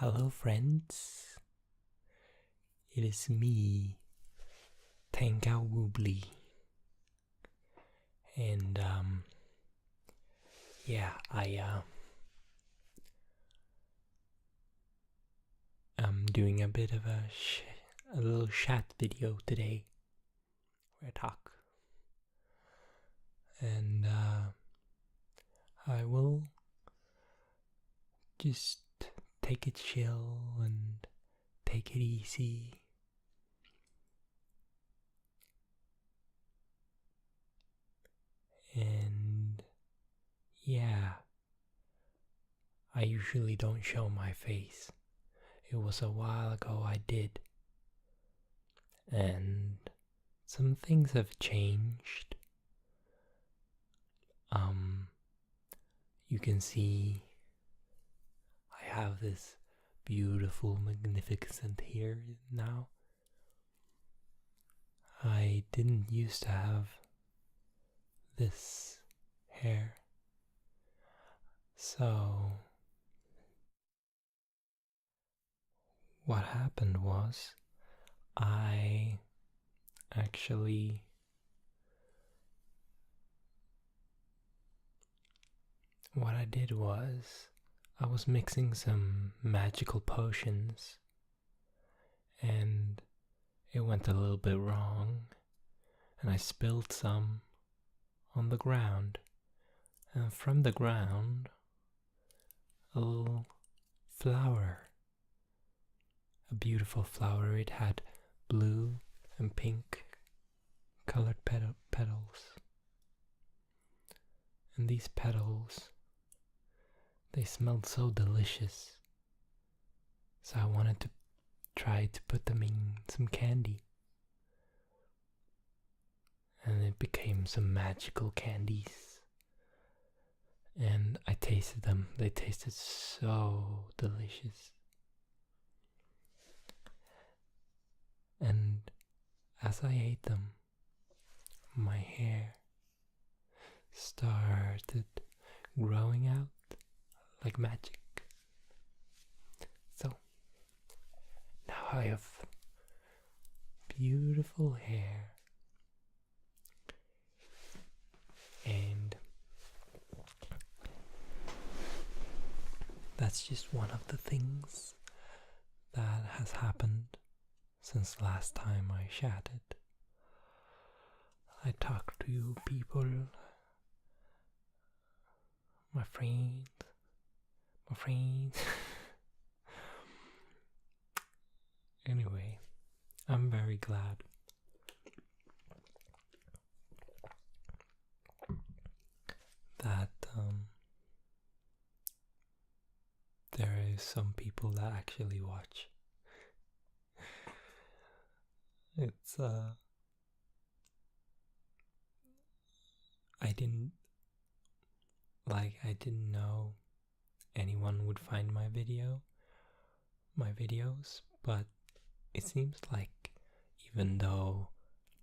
Hello, friends. It is me, Tangao Woobly. And, I'm doing a bit of a little chat video today where I talk. And, I will just take it chill and take it easy. And I usually don't show my face. It was a while ago I did. And some things have changed. You can see I have this beautiful, magnificent hair now. I didn't used to have this hair. So what happened was I actually what I did was I was mixing some magical potions and it went a little bit wrong and I spilled some on the ground, and from the ground a little flower, a beautiful flower. It had blue and pink colored petals, and these petals, they smelled so delicious, so I wanted to try to put them in some candy, and it became some magical candies. And I tasted them. They tasted so delicious. And as I ate them, my hair started growing out like magic. So now I have beautiful hair, and that's just one of the things that has happened since last time I chatted. I talked to you people, my friends. Anyway, I'm very glad that there is some people that actually watch. It's I didn't know anyone would find my videos, but it seems like even though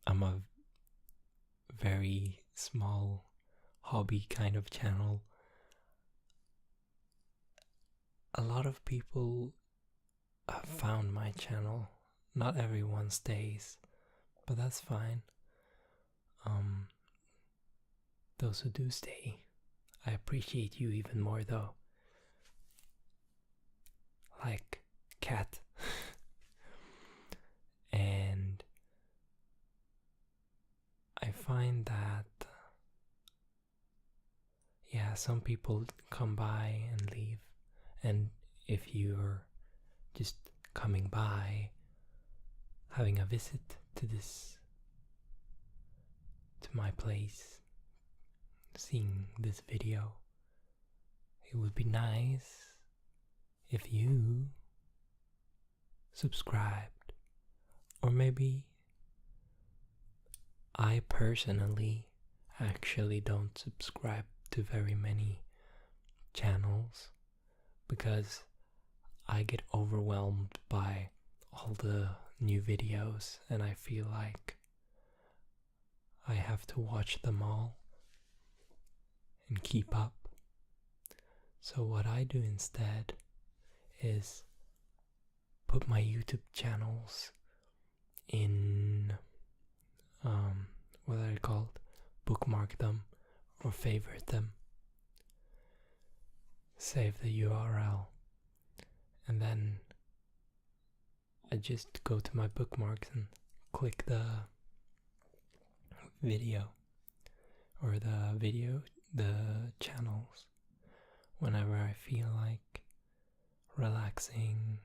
I'm a very small hobby kind of channel, a lot of people have found my channel. Not everyone stays, but that's fine. Those who do stay, I appreciate you even more though. Like Cat. And I find that some people come by and leave, and if you're just coming by, having a visit to my place, seeing this video, it would be nice if you subscribed. Or maybe I personally actually don't subscribe to very many channels because I get overwhelmed by all the new videos and I feel like I have to watch them all and keep up. So what I do instead is put my YouTube channels in what are they called? Bookmark them or favorite them. Save the URL, and then I just go to my bookmarks and click the video or the channels whenever I feel like relaxing,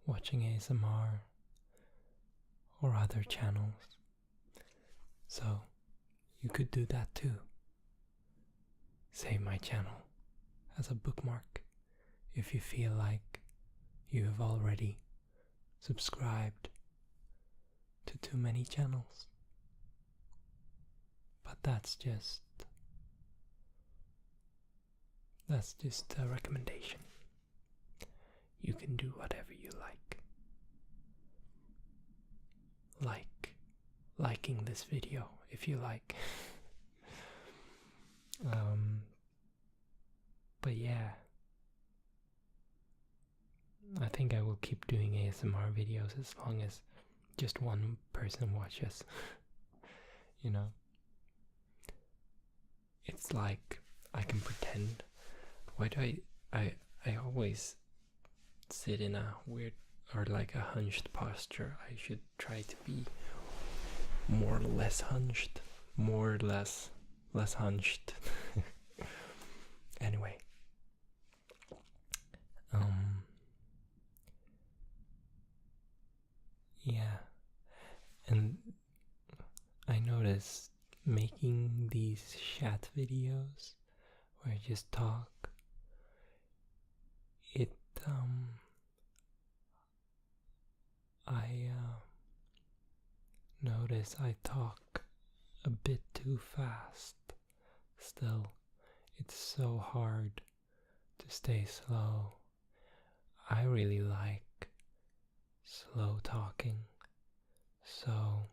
watching ASMR or other channels. So you could do that too. Save my channel as a bookmark if you feel like you have already subscribed to too many channels. But that's just a recommendation. You can do whatever you like. Liking this video if you like. But yeah, I think I will keep doing ASMR videos as long as just one person watches. You know? It's like I can pretend. Why do I always sit in a weird or like a hunched posture? I should try to be more or less hunched. More or less hunched. Anyway. Yeah. And I noticed making these chat videos where I just talk, I notice I talk a bit too fast. Still, it's so hard to stay slow. I really like slow talking, so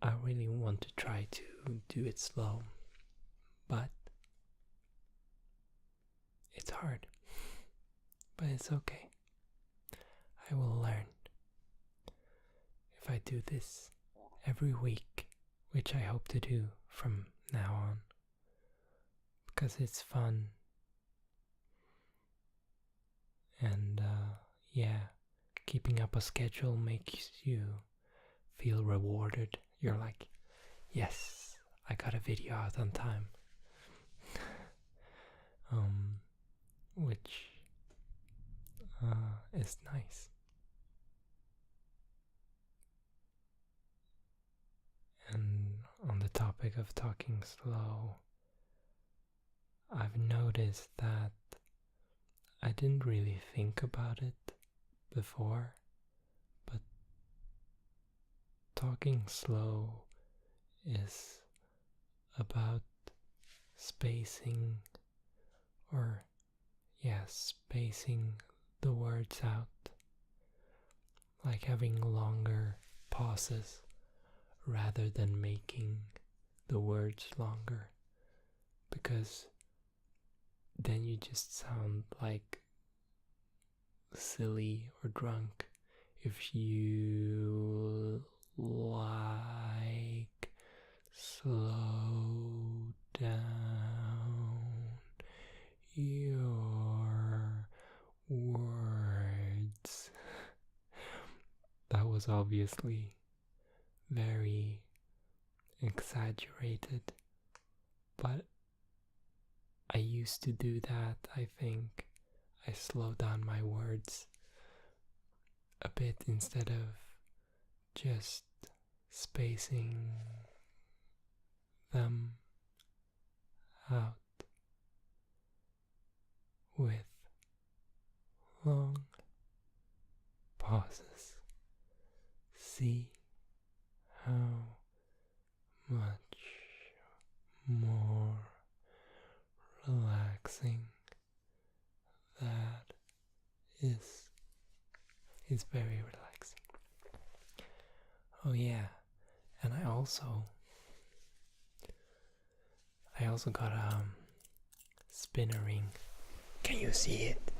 I really want to try to do it slow, but it's hard. But it's okay. I will learn. If I do this every week, which I hope to do from now on, because it's fun. And yeah, keeping up a schedule makes you feel rewarded. You're like, yes, I got a video out on time. Which is nice. And on the topic of talking slow, I've noticed that I didn't really think about it before, but talking slow is about spacing spacing the words out, like having longer pauses rather than making the words longer, because then you just sound like silly or drunk. If you like slow down your words. That was obviously very exaggerated, but I used to do that. I think I slow down my words a bit instead of just spacing them out with long pauses. See how much more relaxing that is. It's very relaxing. Oh yeah, and I also got a spinner ring. Can you see it?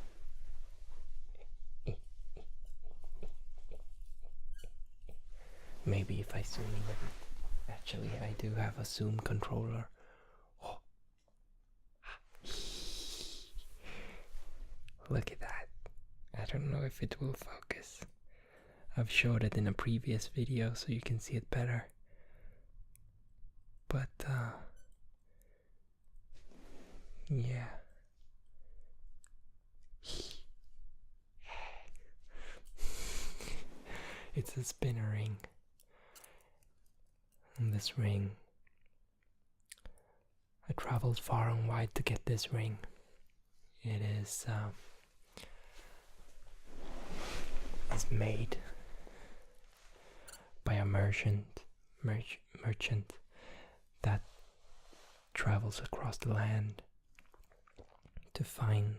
Maybe if I zoom in. Actually, I do have a zoom controller. Oh. Look at that. I don't know if it will focus. I've showed it in a previous video so you can see it better. But, yeah. It's a spinner ring. And this ring, I traveled far and wide to get this ring. It is made by a merchant that travels across the land to find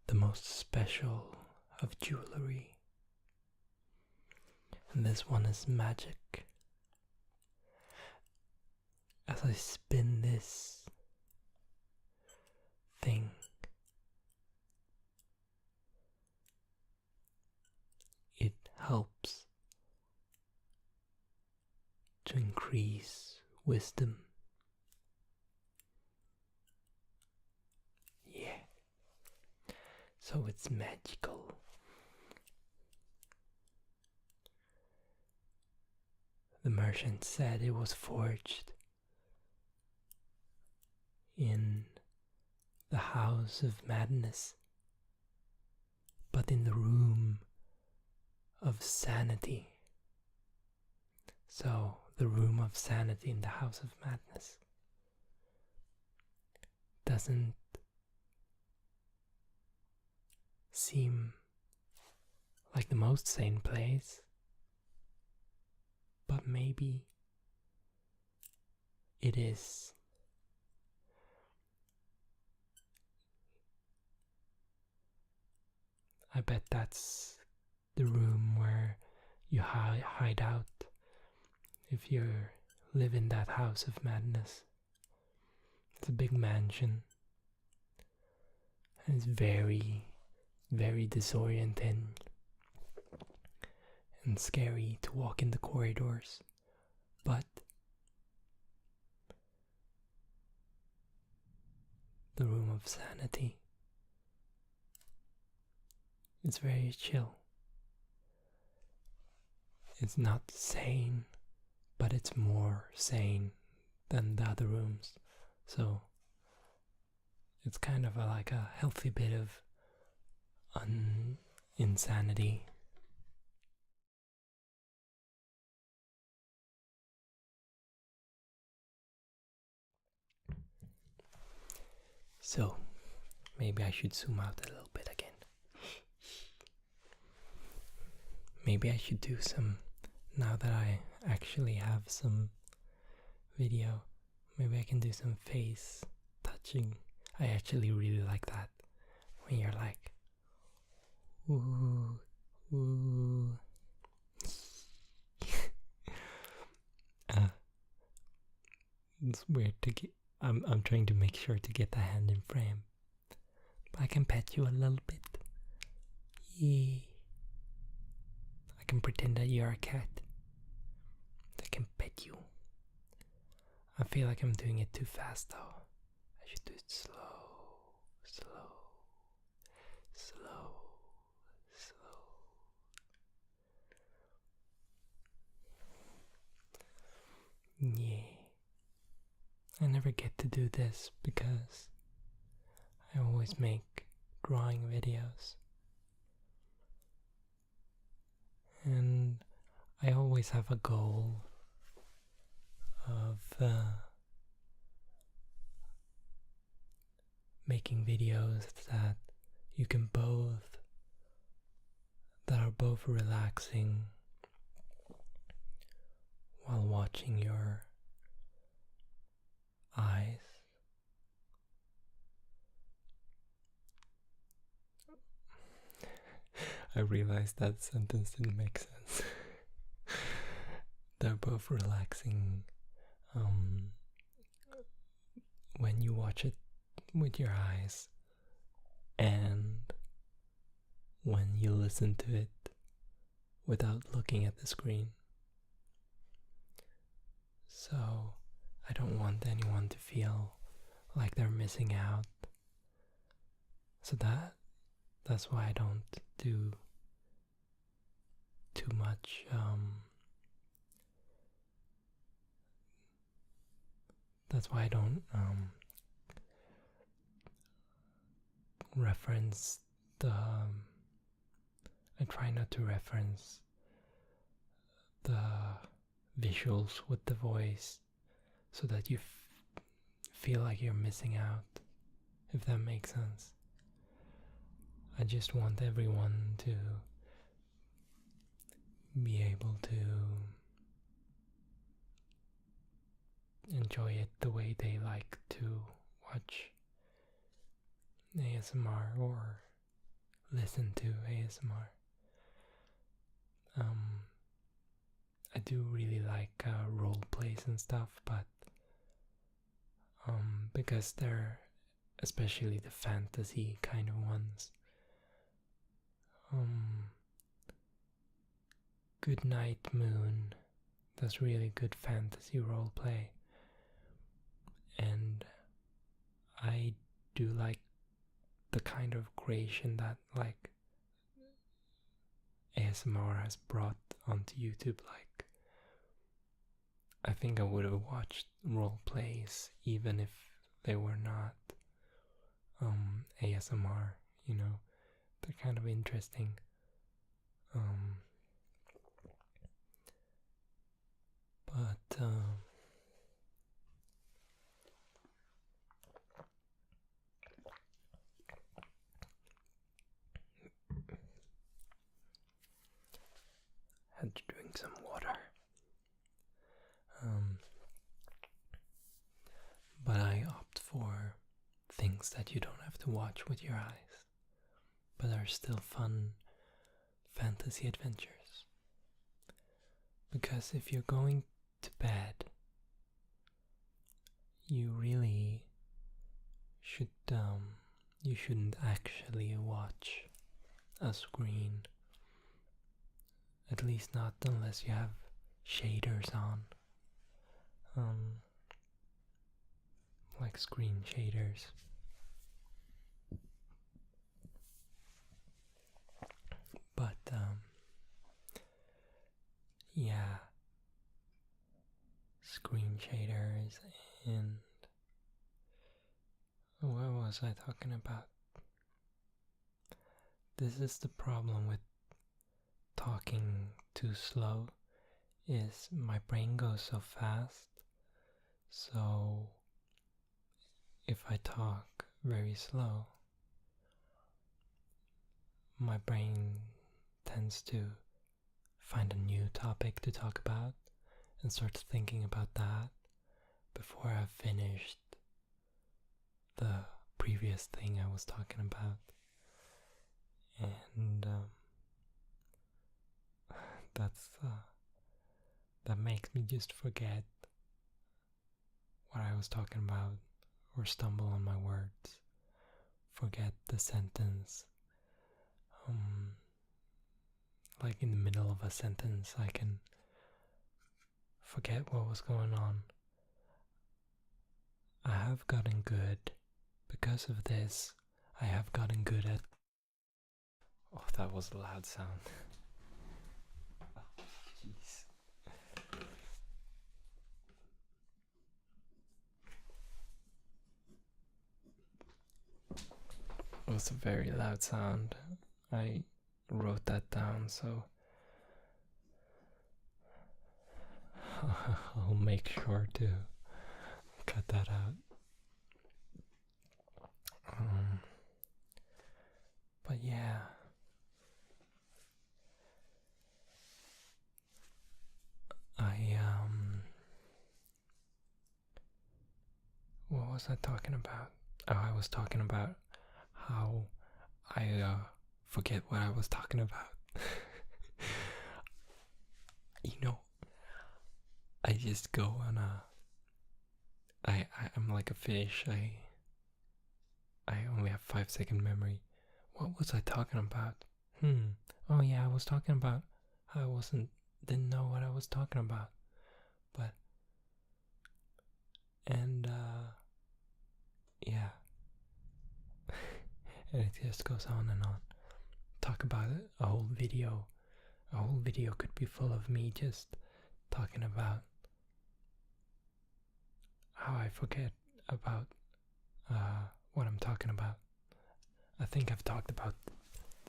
the most special of jewelry. And this one is magic. As I spin this thing, it helps to increase wisdom. Yeah. So it's magical. The merchant said it was forged in the House of Madness, but in the Room of Sanity. So, the Room of Sanity in the House of Madness doesn't seem like the most sane place, but maybe it is. I bet that's the room where you hide out if you live in that House of Madness. It's a big mansion, and it's very, very disorienting and scary to walk in the corridors, but the Room of Sanity, it's very chill. It's not sane, but it's more sane than the other rooms. So it's kind of like a healthy bit of insanity. So maybe I should zoom out a little bit again. Maybe I should do some, now that I actually have some video, maybe I can do some face touching. I actually really like that, when you're like, ooh, ooh. It's weird to get, I'm trying to make sure to get the hand in frame, but I can pet you a little bit. Yeah. I can pretend that you're a cat. I can pet you. I feel like I'm doing it too fast though. I should do it slow, slow, slow, slow. Yeah. I never get to do this because I always make drawing videos. And I always have a goal of making videos that you can that are both relaxing while watching your eyes. I realized that sentence didn't make sense. They're both relaxing when you watch it with your eyes and when you listen to it without looking at the screen. So I don't want anyone to feel like they're missing out. So that's why I don't do too much that's why I don't reference the I try not to reference the visuals with the voice so that you feel like you're missing out, if that makes sense. I just want everyone to be able to enjoy it the way they like to watch ASMR or listen to ASMR. I do really like role plays and stuff, but because they're especially the fantasy kind of ones. Good Night Moon does really good fantasy role play, and I do like the kind of creation that like ASMR has brought onto YouTube. Like, I think I would have watched role plays even if they were not ASMR, you know. They're kind of interesting. But had to drink some water. But I opt for things that you don't have to watch with your eyes, but are still fun fantasy adventures. Because if you're going to bed, you really should you shouldn't actually watch a screen, at least not unless you have shaders on, like screen shaders. But yeah, screen shaders. And what was I talking about? This is the problem with talking too slow, is my brain goes so fast. So if I talk very slow, my brain tends to find a new topic to talk about and start thinking about that before I've finished the previous thing I was talking about. And that makes me just forget what I was talking about, or stumble on my words, forget the sentence. Like in the middle of a sentence, I can forget what was going on. I have gotten good. Because of this, I have gotten good at... Oh, that was a loud sound. Oh, jeez. It was a very loud sound. I wrote that down, so I'll make sure to cut that out. But yeah, what was I talking about? Oh, I was talking about how I forget what I was talking about. You know, I just go on I'm like a fish. I only have 5-second memory. What was I talking about? Oh yeah, I was talking about how I didn't know what I was talking about. But And yeah, and it just goes on and on. Talk about it, a whole video. A whole video could be full of me just talking about how I forget about what I'm talking about. I think I've talked about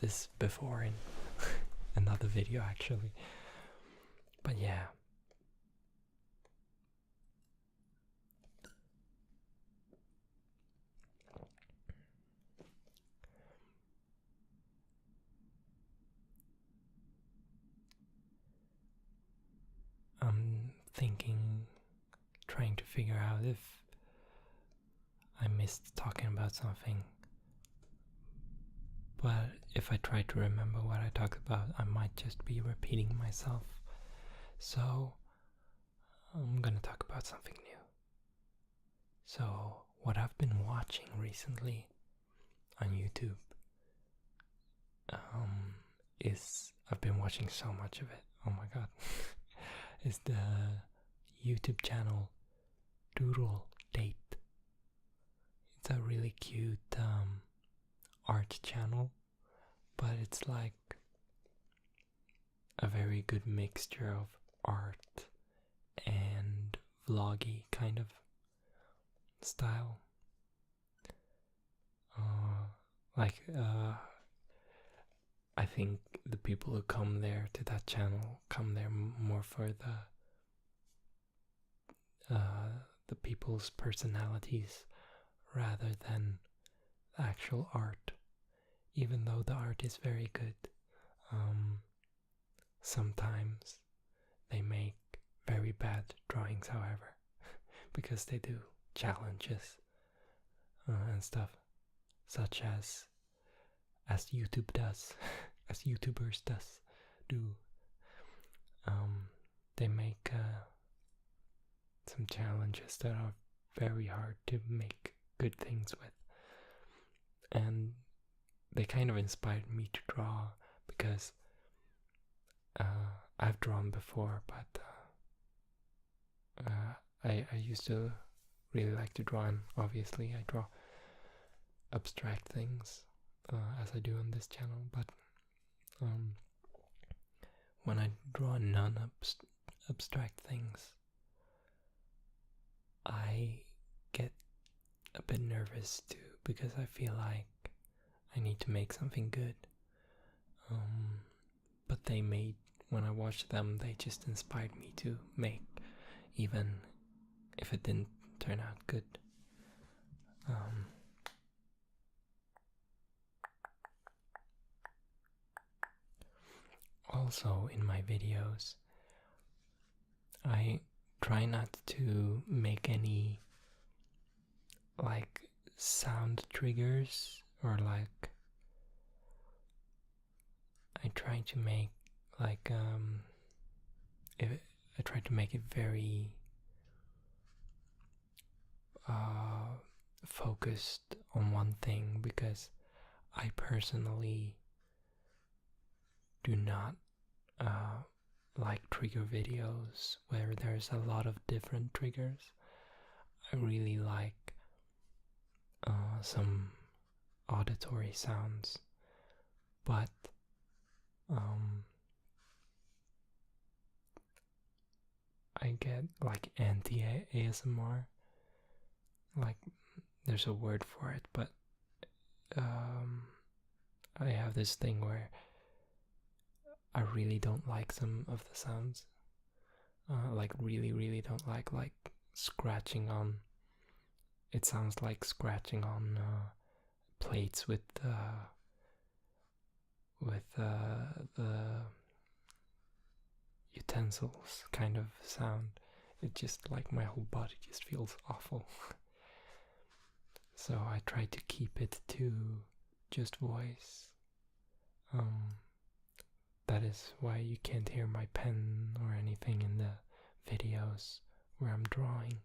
this before in another video actually. But yeah. I'm thinking, trying to figure out if I missed talking about something. But if I try to remember what I talked about, I might just be repeating myself. So I'm gonna talk about something new. So what I've been watching recently on YouTube is, I've been watching so much of it. Oh my god. Is the YouTube channel Doodle Date. It's a really cute art channel, but it's like a very good mixture of art and vloggy kind of style. I think the people who come there to that channel come there more for the people's personalities rather than the actual art, even though the art is very good. Sometimes they make very bad drawings, however, because they do challenges and stuff, such as YouTube does, as YouTubers do. They make some challenges that are very hard to make good things with, and they kind of inspired me to draw because I've drawn before, but I used to really like to draw, and obviously I draw abstract things as I do on this channel, but when I draw non-abstract things, I get a bit nervous too, because I feel like I need to make something good. But when I watched them, they just inspired me to make, even if it didn't turn out good. Also, in my videos, I try not to make any like sound triggers, or like I try to make like I try to make it very focused on one thing, because I personally do not like trigger videos where there's a lot of different triggers. I really like some auditory sounds, but I get like anti-ASMR, like there's a word for it, but I have this thing where I really don't like some of the sounds, like really don't like scratching on, it sounds like scratching on plates with the utensils kind of sound. It just, like, my whole body just feels awful. So I try to keep it to just voice. That is why you can't hear my pen or anything in the videos where I'm drawing.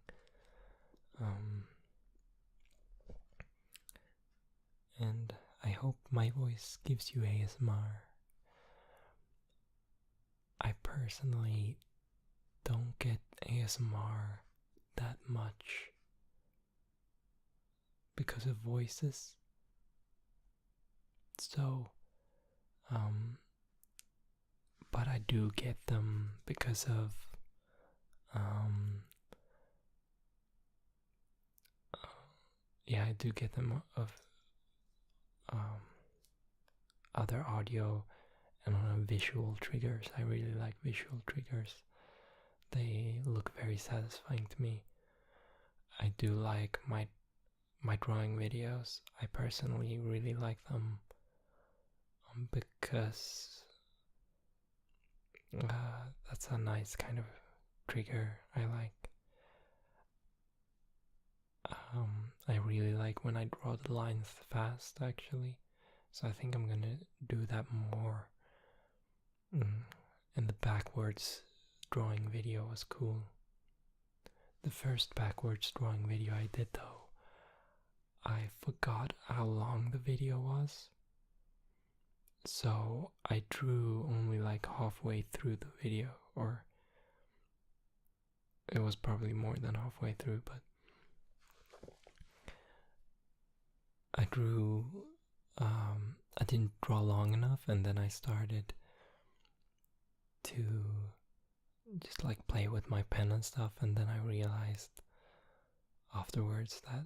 And I hope my voice gives you ASMR. I personally don't get ASMR that much because of voices. So, um, but I do get them because of yeah, I do get them of um, other audio and visual triggers. I really like visual triggers. They look very satisfying to me. I do like my drawing videos. I personally really like them because that's a nice kind of trigger I like. I really like when I draw the lines fast, actually. So I think I'm gonna do that more. And the backwards drawing video was cool. The first backwards drawing video I did, though, I forgot how long the video was. So I drew only like halfway through the video, or it was probably more than halfway through, but I drew, I didn't draw long enough, and then I started to just like play with my pen and stuff, and then I realized afterwards that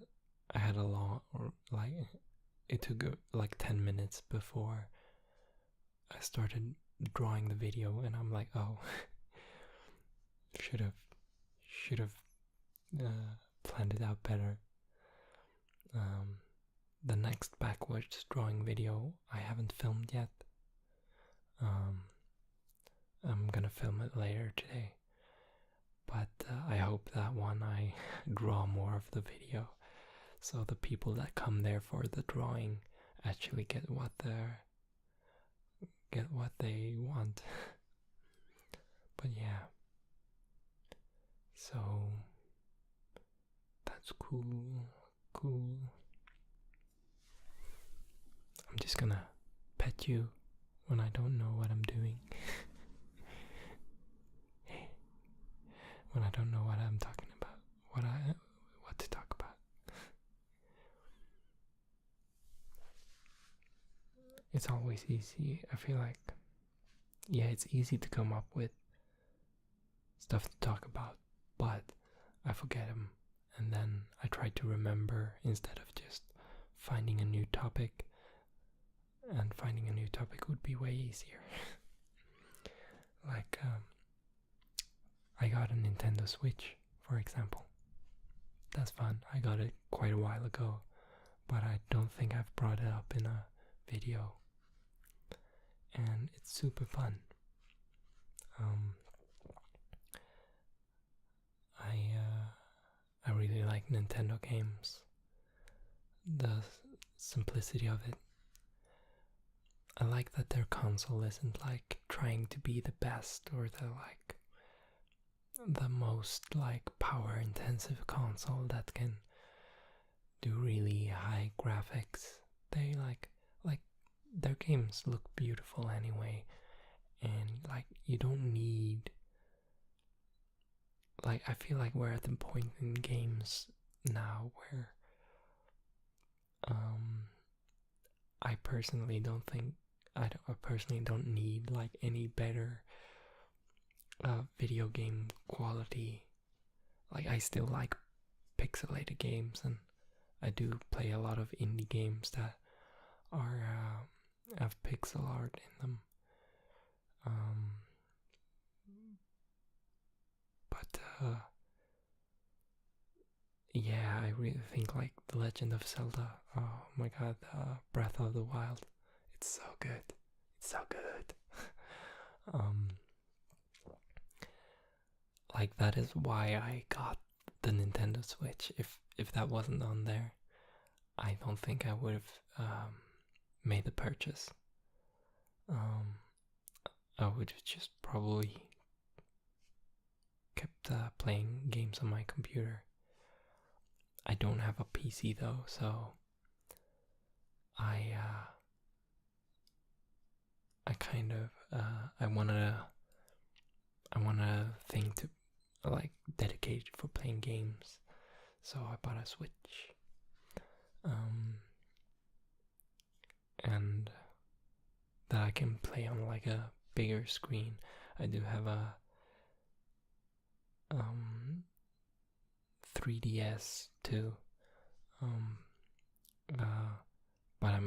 I had a long, or like it took like 10 minutes before I started drawing the video, and I'm like, oh, should have planned it out better. The next backwards drawing video I haven't filmed yet. I'm gonna film it later today, but I hope that one I draw more of the video, so the people that come there for the drawing actually get what they want. But yeah, so that's cool. I'm just gonna pet you when I don't know what I'm doing. When I don't know what I'm talking about, what to talk about. It's always easy. I feel like, yeah, it's easy to come up with stuff to talk about, but I forget them, and then I try to remember instead of just finding a new topic. And finding a new topic would be way easier. Like, I got a Nintendo Switch, for example. That's fun. I got it quite a while ago, but I don't think I've brought it up in a video. And it's super fun. I really like Nintendo games. The simplicity of it. I like that their console isn't like trying to be the best or the most like power intensive console that can do really high graphics. They like their games look beautiful anyway, and like you don't need, like, I feel like we're at the point in games now where I personally don't need like any better video game quality. Like, I still like pixelated games, and I do play a lot of indie games that are have pixel art in them. But yeah, I really think like The Legend of Zelda. Oh my god, Breath of the Wild. It's so good. It's so good. Like, that is why I got the Nintendo Switch. If that wasn't on there, I don't think I would have made the purchase. I would have just probably kept playing games on my computer. I don't have a PC though, so I kind of I want a thing to like dedicate for playing games, so I bought a Switch. and that I can play on like a bigger screen. I do have a 3DS too, but uh,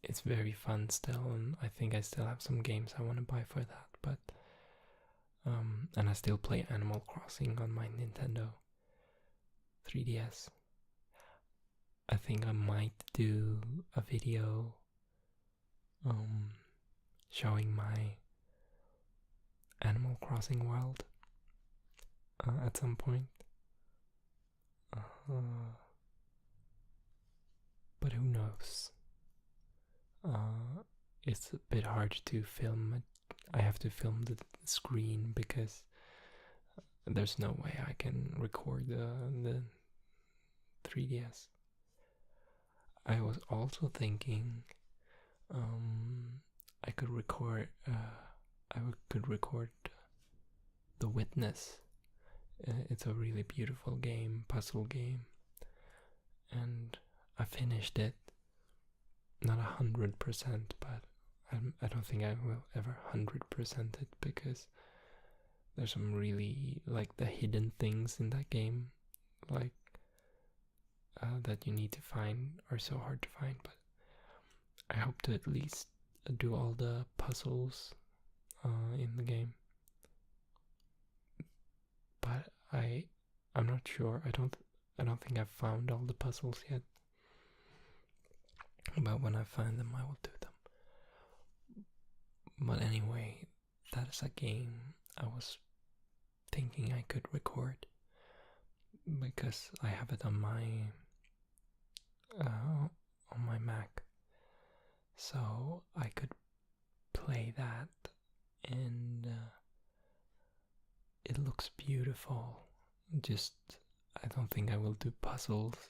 it's very fun still, and I think I still have some games I want to buy for that. But and I still play Animal Crossing on my Nintendo 3DS. I think I might do a video showing my Animal Crossing world at some point. But who knows? It's a bit hard to film it. I have to film the screen because there's no way I can record the 3DS. I was also thinking I could record The Witness. It's a really beautiful game, puzzle game, and I finished it. Not 100%, but I don't think I will ever 100% it because there's some really like the hidden things in that game, like that you need to find are so hard to find. But I hope to at least do all the puzzles in the game. But I'm not sure. I don't think I've found all the puzzles yet. But when I find them, I will do them. But anyway, that is a game I was thinking I could record because I have it on my Mac, so I could play that, and it looks beautiful. Just I don't think I will do puzzles.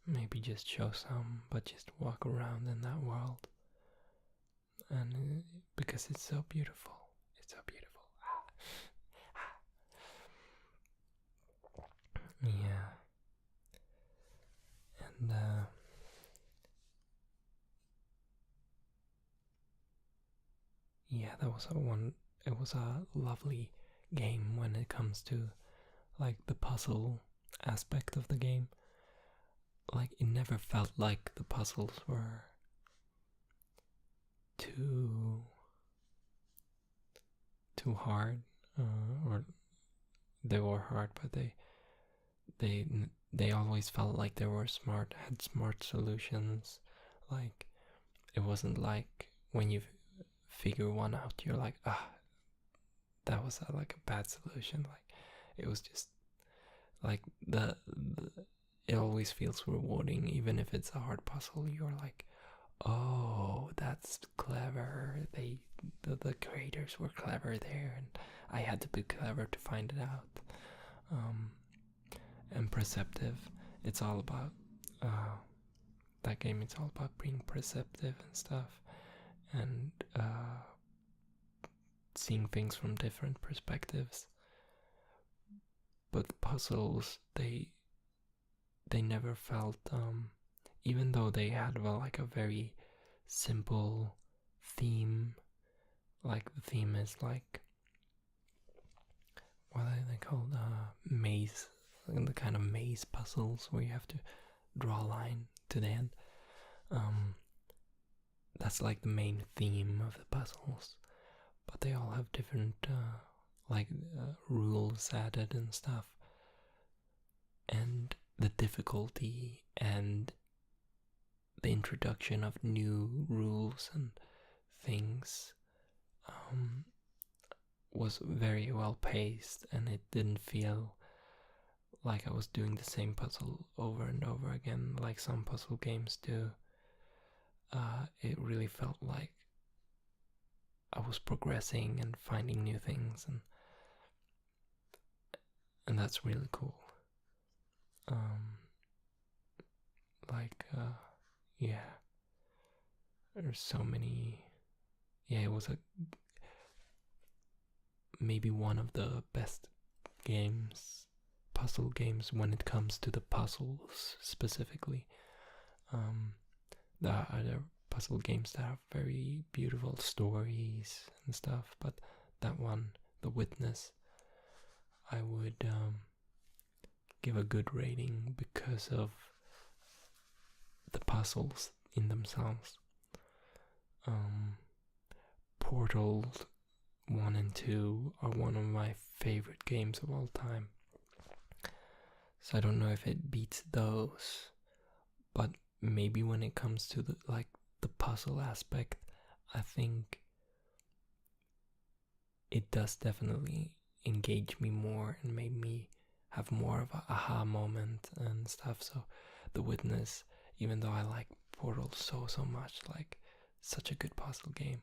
Maybe just show some, but just walk around in that world. And because it's so beautiful. It's so beautiful. Yeah. And yeah, it was a lovely game when it comes to like the puzzle aspect of the game. Like it never felt like the puzzles were too hard, or they were hard, but they always felt like they were had smart solutions. Like it wasn't like when you figure one out, you're like, that was like a bad solution. Like it was just like it always feels rewarding, even if it's a hard puzzle. You're like, oh, that's clever. The creators were clever there, and I had to be clever to find it out. And perceptive. It's all about that game. It's all about being perceptive and stuff, and seeing things from different perspectives. But the puzzles, they never felt, even though they had like a very simple theme. Like the theme is like, what are they called? Maze, the kind of maze puzzles where you have to draw a line to the end. That's like the main theme of the puzzles, but they all have different rules added and stuff, and the difficulty and the introduction of new rules and things was very well paced, and it didn't feel like I was doing the same puzzle over and over again like some puzzle games do. It really felt like I was progressing and finding new things, and that's really cool. Yeah, there's so many. Yeah, it was maybe one of the best games puzzle games when it comes to the puzzles specifically. There are other puzzle games that have very beautiful stories and stuff, but that one, The Witness, I would give a good rating because of the puzzles in themselves. Portal 1 and 2 are one of my favorite games of all time. So I don't know if it beats those, but maybe when it comes to the puzzle aspect, I think it does definitely engage me more and made me have more of a aha moment and stuff. So The Witness, even though I like Portal so much, like such a good puzzle game,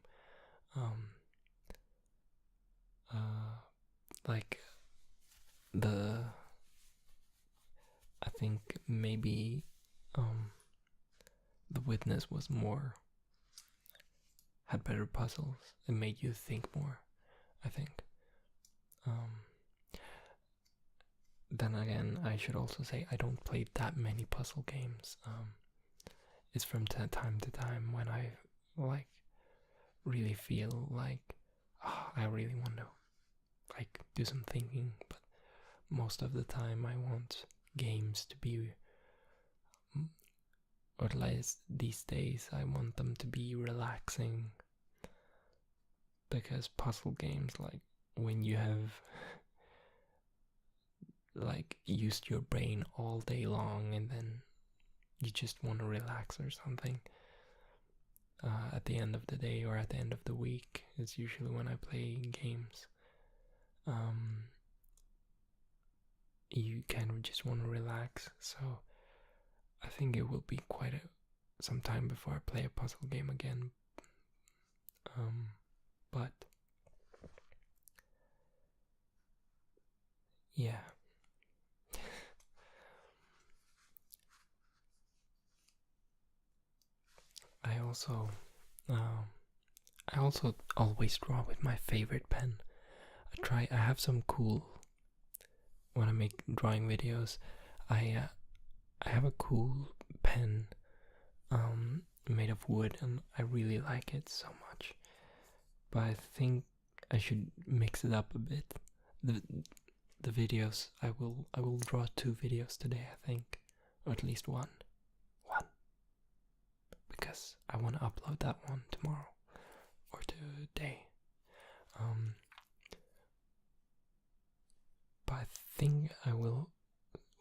I think maybe The Witness had better puzzles. It made you think more, I think. Then again, I should also say I don't play that many puzzle games. It's from time to time when I really feel like I really want to do some thinking, but most of the time I want games to be, or at least these days I want them to be relaxing, because puzzle games, when you have used your brain all day long and then you just want to relax or something, at the end of the day or at the end of the week is usually when I play games. You kind of just want to relax, so I think it will be quite some time before I play a puzzle game again. But yeah. I also always draw with my favorite pen. I have some cool, when I make drawing videos, I have a cool pen made of wood, and I really like it so much. But I think I should mix it up a bit. The videos, I will draw 2 videos today, I think, or at least one, because I want to upload that one tomorrow or today. But I think I will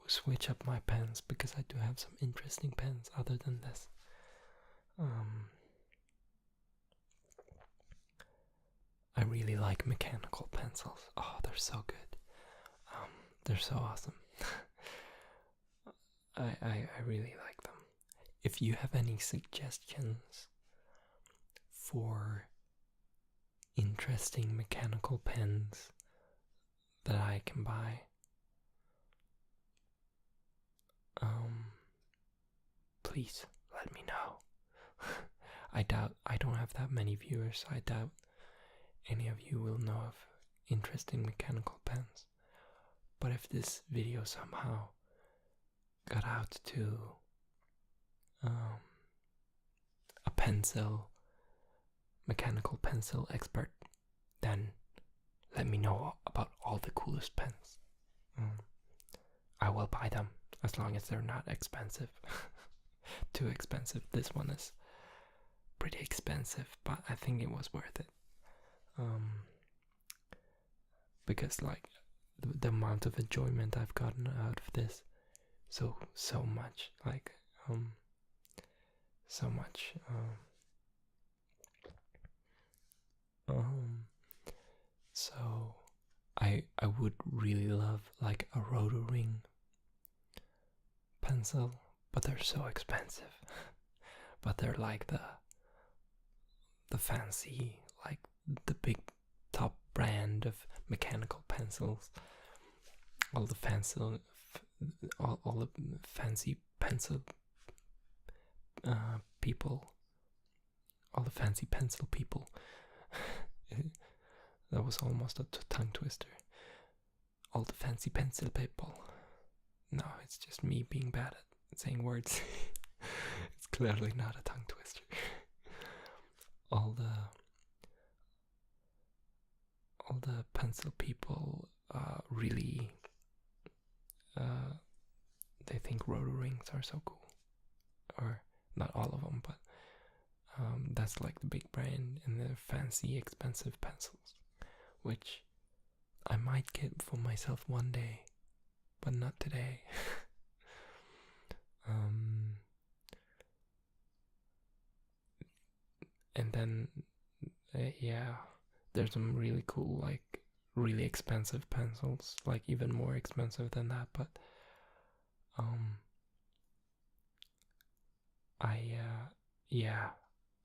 switch up my pens, because I do have some interesting pens other than this. I really like mechanical pencils. Oh, they're so good. They're so awesome. I really like them. If you have any suggestions for interesting mechanical pens that I can buy, please let me know. I don't have that many viewers, so I doubt any of you will know of interesting mechanical pens. But if this video somehow got out to a mechanical pencil expert, then let me know about all the coolest pens. I will buy them, as long as they're not expensive. Too expensive. This one is pretty expensive, but I think it was worth it. Because the amount of enjoyment I've gotten out of this, so much, so much. So I would really love a Rotoring pencil, but they're so expensive. But they're the fancy, the big top brand of mechanical pencils. All the fancy pencil people, all the fancy pencil people. That was almost a tongue twister. All the fancy pencil people. No, it's just me being bad at saying words. It's clearly not a tongue twister. all the pencil people really they think rotor rings are so cool. Or not all of them, but that's like the big brand and the fancy expensive pencils, which I might get for myself one day, but not today. And then yeah, there's some really cool, like really expensive pencils, like even more expensive than that, but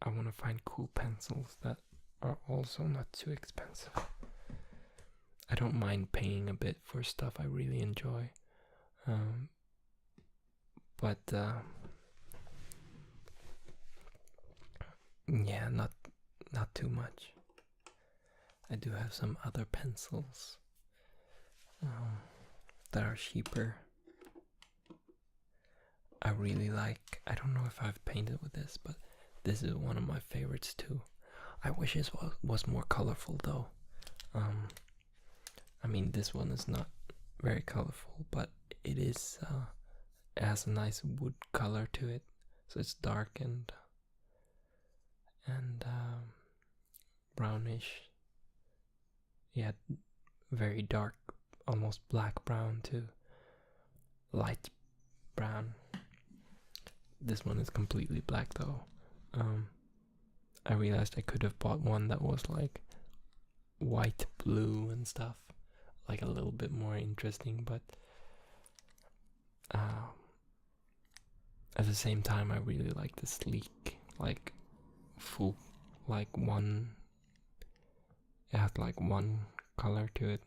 I want to find cool pencils that are also not too expensive. I don't mind paying a bit for stuff I really enjoy, but yeah, not too much. I do have some other pencils that are cheaper. I really like, I don't know if I've painted with this, but this is one of my favorites too. I wish it was more colorful though. I mean, this one is not very colorful, but it is, it has a nice wood color to it. So it's dark and brownish. Yeah, very dark, almost black brown to light brown. This one is completely black though. I realized I could have bought one that was like white, blue and stuff, like a little bit more interesting, but at the same time I really like the sleek, like full, like one, it has like one color to it.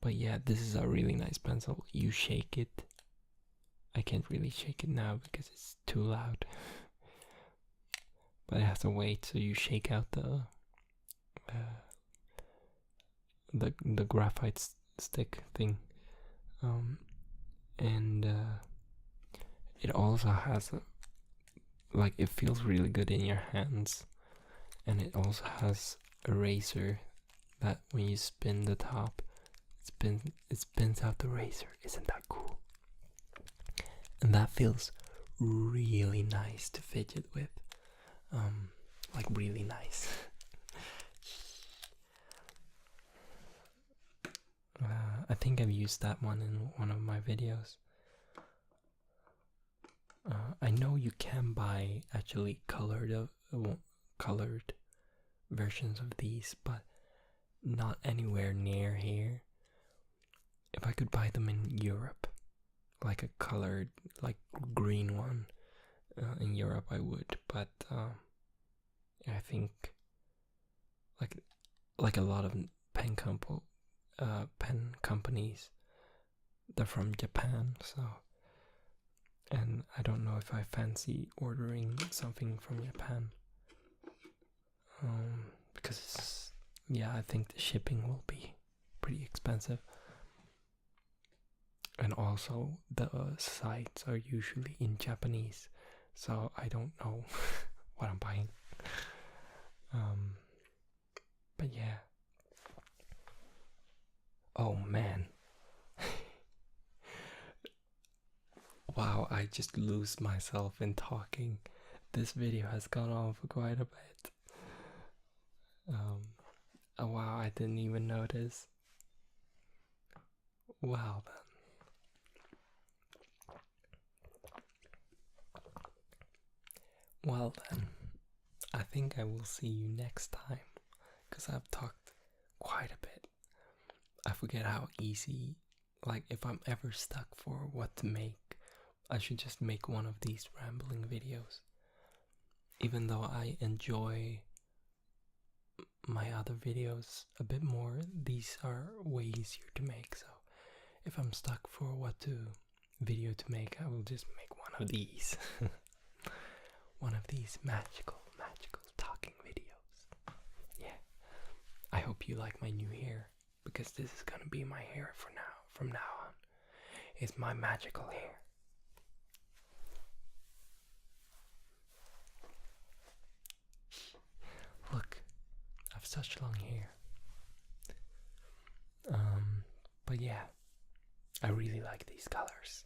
But yeah, this is a really nice pencil. You shake it. I can't really shake it now because it's too loud. But it has a weight, so you shake out the graphite stick thing, and it also has like, it feels really good in your hands, and it also has a razor that when you spin the top, it spins out the razor. Isn't that cool? And that feels really nice to fidget with, like really nice. I think I've used that one in one of my videos. I know you can buy actually colored versions of these, but not anywhere near here. If I could buy them in Europe, like a colored, like green one, in Europe I would, but I think like a lot of pen companies, they're from Japan, so, and I don't know if I fancy ordering something from Japan, because yeah, I think the shipping will be pretty expensive, and also the sites are usually in Japanese, so I don't know what I'm buying. But yeah. Oh man. Wow, I just lose myself in talking. This video has gone on for quite a bit. Oh wow, I didn't even notice. Wow then. Well then, I think I will see you next time, because I've talked quite a bit. I forget how easy, like if I'm ever stuck for what to make, I should just make one of these rambling videos. Even though I enjoy my other videos a bit more, these are way easier to make, so if I'm stuck for what video to make, I will just make one of these. One of these magical talking videos. Yeah. I hope you like my new hair, because this is gonna be my hair for now. from now on is my magical hair. Look, I have such long hair. But yeah, I really like these colors.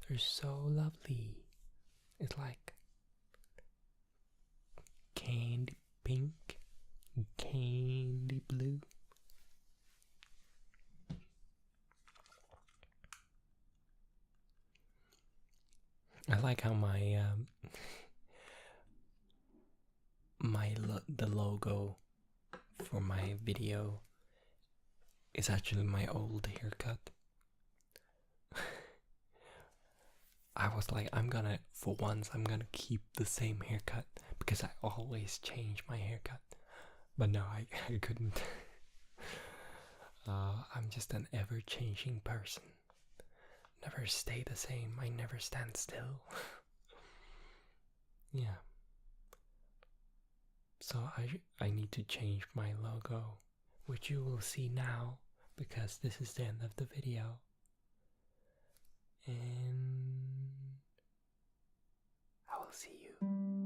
They're so lovely. It's like candy pink, candy blue. I like how my the logo for my video is actually my old haircut. I was like, for once, I'm gonna keep the same haircut because I always change my haircut. But no, I couldn't. I'm just an ever changing person. Never stay the same, I never stand still. Yeah. So I need to change my logo, which you will see now because this is the end of the video. And I will see you